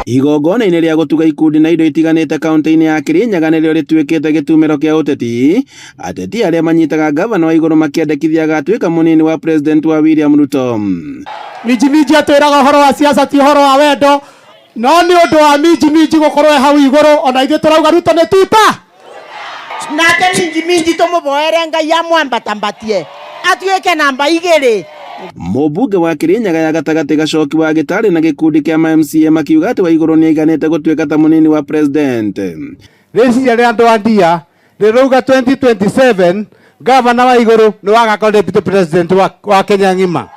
Igongona-inĩ rĩa gũtuga ikundi na indo itiganĩte kaunti-inĩ ya Kirinyaga nĩrĩo rĩtuĩkĩte gĩtumĩro kĩa ũteti, ateti arĩa manyitaga gavana wa igũrũ makĩendekithia agatuĩka mũnini wa president wa William Ruto. Minji atwĩraga ũhoro wa siasa ti ũhoro wa wendo, no nĩ ũndũ wa minji gũkorwo hau igũrũ, ona ithuĩ tũrauga Ruto nĩ tuta. Nake minji tũmũboere Ngai amwambatambatie atuĩke namba 2. Mũmbunge wa Kirinyaga ya gatagatĩ Gacoki wa Gĩtarĩ na gĩkundi kĩa MCA makiuga atĩ Waigũrũ nĩ aiganĩte gũtuĩka ta mũnini wa president. Rĩciria rĩa andũ a ndia rĩrauga 2027 gavana wa igũrũ nĩ wagakorwo deputy president wa Kenya ng'ima.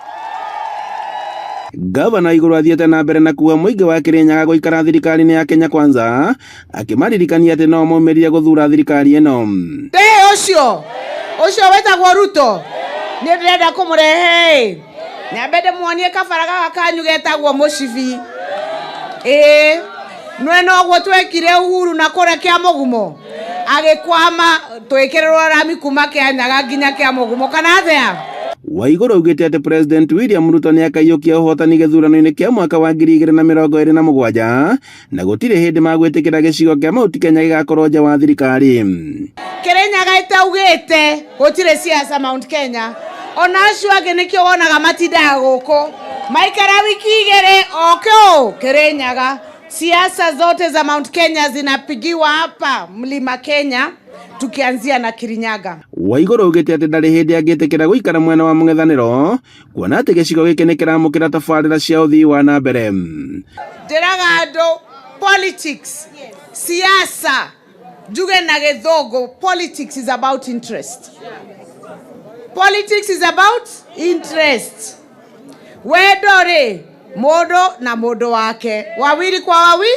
Gavana Igũrũ athiĩte na mbere na kuuga mũingĩ wa Kirinyaga gũikara thirikari-inĩ ya Kenya Kwanza, akĩmaririkania atĩ no maumĩrire gũthura thirikari ĩno. Ũcio wetagwo Ruto nĩ ndĩrenda kũmũrehe nyambe ndĩmuonie kabara gaka kanyu getagwo mũcibi. Nwe noguo twekire Uhuru na kũrĩa kĩa mũgumo agĩkwama twĩkĩrĩrwo rami kuma Kĩanyaga nginya kĩa mũgumo kana atĩa. Waigũrũ augĩte atĩ president William Ruto nĩ akaiyũkia ũhotani gĩthurano-inĩ kĩa mwaka wa 2027 na gũtirĩ hĩndĩ magwĩtĩkĩra gĩcigo kĩa Mount Kenya gĩgakorwo nja wa thirikari. Kirinyaga ĩtaugĩte gũtirĩ siasa Mount Kenya, ona acio angĩ nĩkĩo wonaga matindaga gũkũ maikara wiki 2 okeo Kirinyaga. Siasa zote za Mount Kenya zinapigiwa hapa Mlima Kenya, tukianzia na Kirinyaga. Waigũrũ augĩte atĩ ndarĩ hĩndĩ angĩtĩkĩra gũikara mwena wa mũng'ethanĩro, kuona atĩ gĩcigo gĩkĩ nĩ kĩramũkĩra tabarĩra cia ũthii wa na mbere. Ndĩraga andũ politics, siasa, njuge na gĩthũngũ, politics is about interest. Politics is about interest. Wendo mũndũ na mũndũ wake, wawili kwa wawili.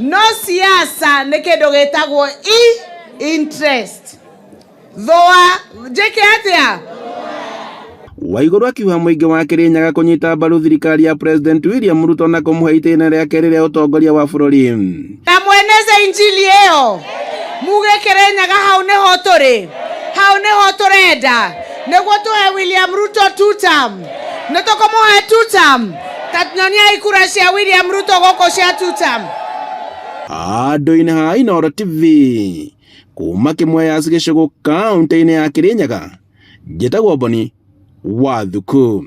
No siasa nĩ kĩndũ gĩtagwo interest. Thoa njĩke atĩa? Waigũrũ akiuga mũingĩ wa Kirinyaga kũnyita mbaru thirikari ya president William Ruto na kũmũhe itĩna rĩa kerĩ rĩa ũtongoria wa bũrũri. Na mweneze injili ĩyo muge Kirinyaga hau nĩho tũrĩ, hau nĩho tũrenda nĩguo tũhe William Ruto 2 term. Nĩ tũkũmũhe 2 term, tatnyonia ikura cia William Ruto gũkũ cia 2 term. Andũ-inĩ ha Inooro TV kuma Kĩmwea gĩcigo kaunti-inĩ ya Kirinyaga, njĩtagwo Boni Wathuku.